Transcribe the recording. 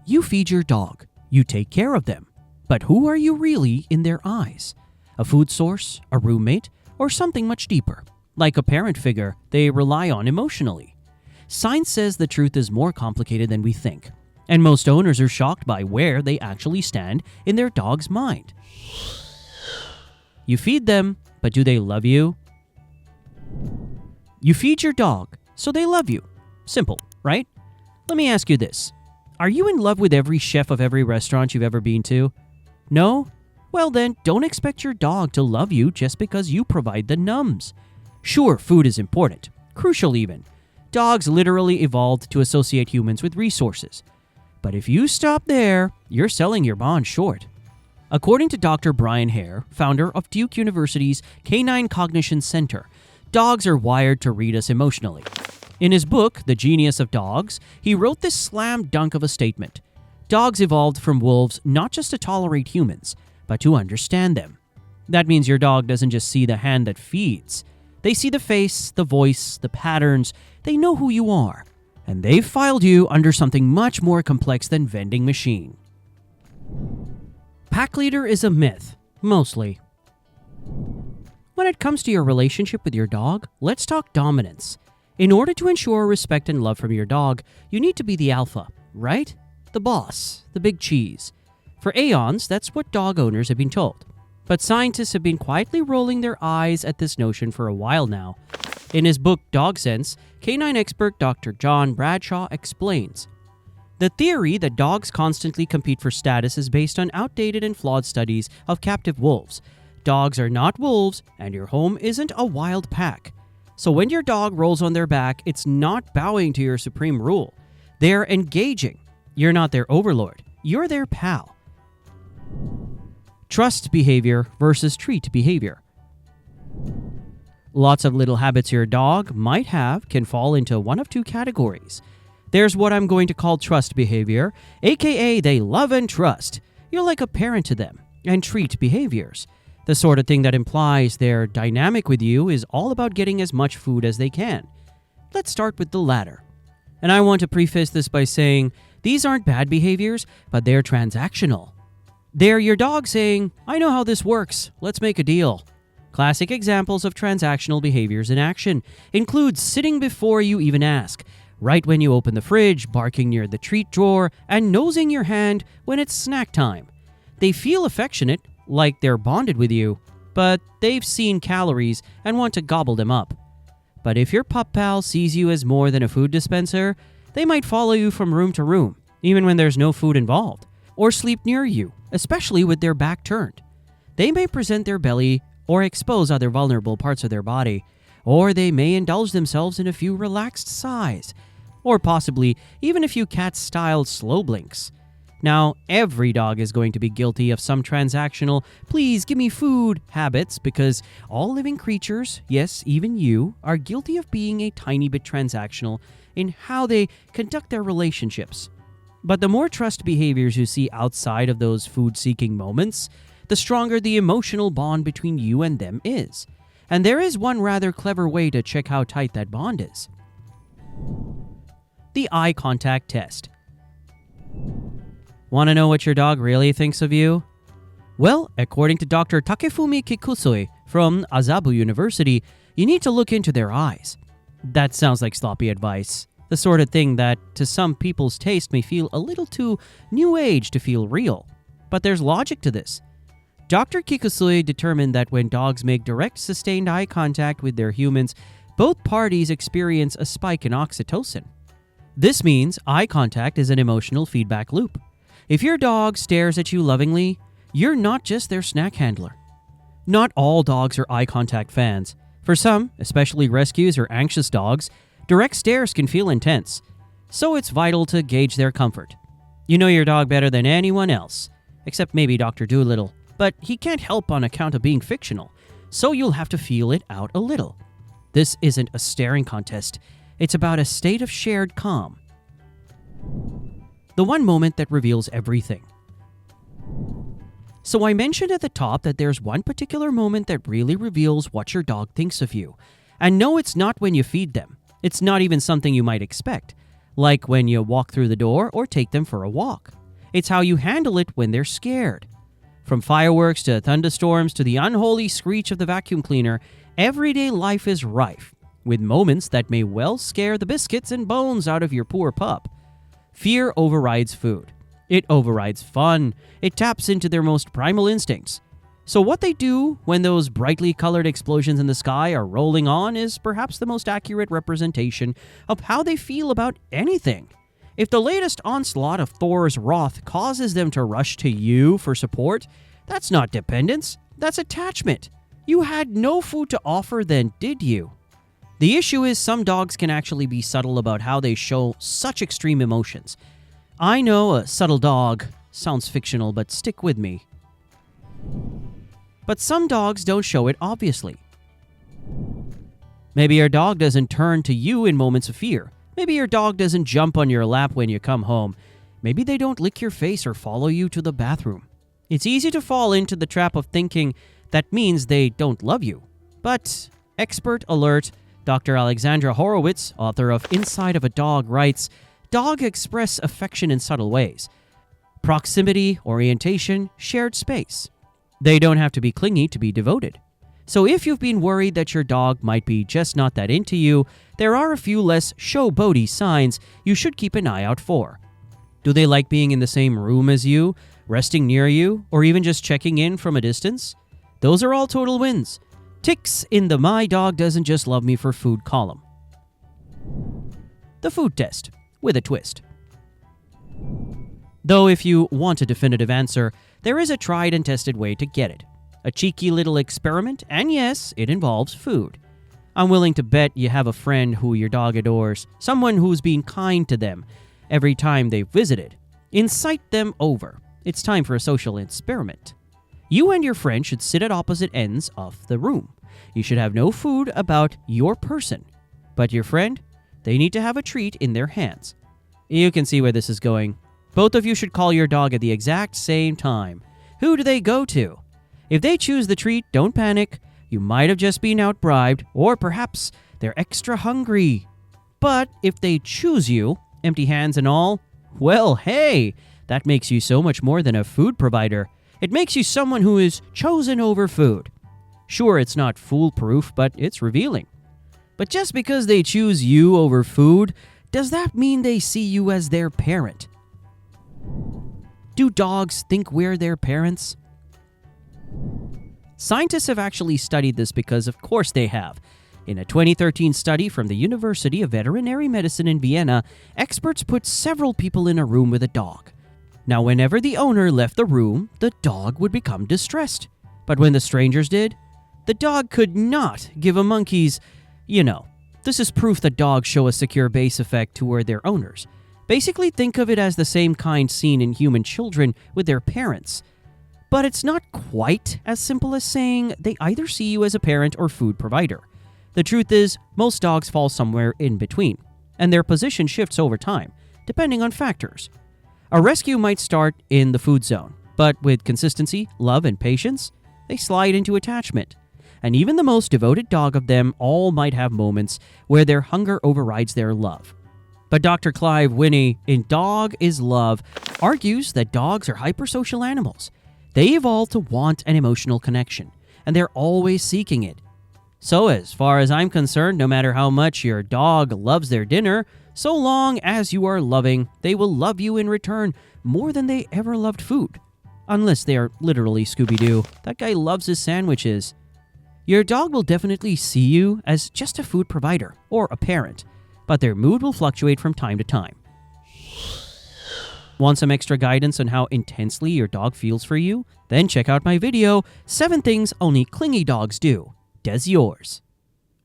You feed your dog. You take care of them. But who are you really in their eyes? A food source, a roommate, or something much deeper, like a parent figure they rely on emotionally? Science says the truth is more complicated than we think, and most owners are shocked by where they actually stand in their dog's mind. You feed them, but do they love you? You feed your dog, so they love you. Simple, right? Let me ask you this. Are you in love with every chef of every restaurant you've ever been to? No? Well then, don't expect your dog to love you just because you provide the nums. Sure, food is important, crucial even. Dogs literally evolved to associate humans with resources. But if you stop there, you're selling your bond short. According to Dr. Brian Hare, founder of Duke University's Canine Cognition Center, dogs are wired to read us emotionally. In his book, The Genius of Dogs, he wrote this slam dunk of a statement. Dogs evolved from wolves not just to tolerate humans, but to understand them. That means your dog doesn't just see the hand that feeds. They see the face, the voice, the patterns. They know who you are. And they've filed you under something much more complex than vending machine. Pack leader is a myth, mostly. When it comes to your relationship with your dog, let's talk dominance. In order to ensure respect and love from your dog, you need to be the alpha, right? The boss, the big cheese. For aeons, that's what dog owners have been told. But scientists have been quietly rolling their eyes at this notion for a while now. In his book Dog Sense, canine expert Dr. John Bradshaw explains, the theory that dogs constantly compete for status is based on outdated and flawed studies of captive wolves. Dogs are not wolves, and your home isn't a wild pack. So when your dog rolls on their back, it's not bowing to your supreme rule. They're engaging. You're not their overlord. You're their pal. Trust behavior versus treat behavior. Lots of little habits your dog might have can fall into one of two categories. There's what I'm going to call trust behavior, aka they love and trust. You're like a parent to them. And treat behaviors. The sort of thing that implies their dynamic with you is all about getting as much food as they can. Let's start with the latter. And I want to preface this by saying, these aren't bad behaviors, but they're transactional. They're your dog saying, I know how this works, let's make a deal. Classic examples of transactional behaviors in action include sitting before you even ask, right when you open the fridge, barking near the treat drawer, and nosing your hand when it's snack time. They feel affectionate, like they're bonded with you, but they've seen calories and want to gobble them up. But if your pup pal sees you as more than a food dispenser, they might follow you from room to room, even when there's no food involved, or sleep near you, especially with their back turned. They may present their belly or expose other vulnerable parts of their body, or they may indulge themselves in a few relaxed sighs, or possibly even a few cat-style slow blinks. Now, every dog is going to be guilty of some transactional, please give me food habits because all living creatures, yes, even you, are guilty of being a tiny bit transactional in how they conduct their relationships. But the more trust behaviors you see outside of those food-seeking moments, the stronger the emotional bond between you and them is. And there is one rather clever way to check how tight that bond is. The eye contact test. Want to know what your dog really thinks of you? Well, according to Dr. Takefumi Kikusui from Azabu University, you need to look into their eyes. That sounds like sloppy advice. The sort of thing that, to some people's taste, may feel a little too new age to feel real. But there's logic to this. Dr. Kikusui determined that when dogs make direct, sustained eye contact with their humans, both parties experience a spike in oxytocin. This means eye contact is an emotional feedback loop. If your dog stares at you lovingly, you're not just their snack handler. Not all dogs are eye contact fans. For some, especially rescues or anxious dogs, direct stares can feel intense, so it's vital to gauge their comfort. You know your dog better than anyone else, except maybe Dr. Dolittle, but he can't help on account of being fictional, so you'll have to feel it out a little. This isn't a staring contest, it's about a state of shared calm. The one moment that reveals everything. So I mentioned at the top that there's one particular moment that really reveals what your dog thinks of you. And no, it's not when you feed them. It's not even something you might expect. like when you walk through the door or take them for a walk. It's how you handle it when they're scared. From fireworks to thunderstorms to the unholy screech of the vacuum cleaner, everyday life is rife with moments that may well scare the biscuits and bones out of your poor pup. Fear overrides food. It overrides fun. It taps into their most primal instincts. So what they do when those brightly colored explosions in the sky are rolling on is perhaps the most accurate representation of how they feel about anything. If the latest onslaught of Thor's wrath causes them to rush to you for support, that's not dependence, that's attachment. You had no food to offer then, did you? The issue is some dogs can actually be subtle about how they show such extreme emotions. I know a subtle dog sounds fictional, but stick with me. But some dogs don't show it obviously. Maybe your dog doesn't turn to you in moments of fear. Maybe your dog doesn't jump on your lap when you come home. Maybe they don't lick your face or follow you to the bathroom. It's easy to fall into the trap of thinking that means they don't love you. But expert alert, Dr. Alexandra Horowitz, author of Inside of a Dog, writes, dogs express affection in subtle ways. Proximity, orientation, shared space. They don't have to be clingy to be devoted. So if you've been worried that your dog might be just not that into you, there are a few less showboaty signs you should keep an eye out for. Do they like being in the same room as you, resting near you, or even just checking in from a distance? Those are all total wins. Ticks in the my dog doesn't just love me for food column. The food test, with a twist. Though if you want a definitive answer, there is a tried and tested way to get it. A cheeky little experiment, and yes, it involves food. I'm willing to bet you have a friend who your dog adores, someone who's been kind to them every time they've visited. Incite them over. It's time for a social experiment. You and your friend should sit at opposite ends of the room. You should have no food about your person. But your friend, they need to have a treat in their hands. You can see where this is going. Both of you should call your dog at the exact same time. Who do they go to? If they choose the treat, don't panic. You might have just been outbribed, or perhaps they're extra hungry. But if they choose you, empty hands and all, well, hey, that makes you so much more than a food provider. It makes you someone who is chosen over food. Sure, it's not foolproof, but it's revealing. But just because they choose you over food, does that mean they see you as their parent? Do dogs think we're their parents? Scientists have actually studied this because of course they have. In a 2013 study from the University of Veterinary Medicine in Vienna, experts put several people in a room with a dog. Now, whenever the owner left the room, the dog would become distressed. But when the strangers did, the dog could not give a monkey's, This is proof that dogs show a secure base effect toward their owners. Basically, think of it as the same kind seen in human children with their parents. But it's not quite as simple as saying they either see you as a parent or food provider. The truth is, most dogs fall somewhere in between, and their position shifts over time, depending on factors. A rescue might start in the food zone, but with consistency, love, and patience, they slide into attachment. And even the most devoted dog of them all might have moments where their hunger overrides their love. But Dr. Clive Winnie in Dog is Love argues that dogs are hypersocial animals. They evolved to want an emotional connection, and they're always seeking it. So as far as I'm concerned, no matter how much your dog loves their dinner, so long as you are loving, they will love you in return more than they ever loved food. Unless they are literally Scooby-Doo. That guy loves his sandwiches. Your dog will definitely see you as just a food provider or a parent, but their mood will fluctuate from time to time. Want some extra guidance on how intensely your dog feels for you? Then check out my video, 7 Things Only Clingy Dogs Do. Does yours.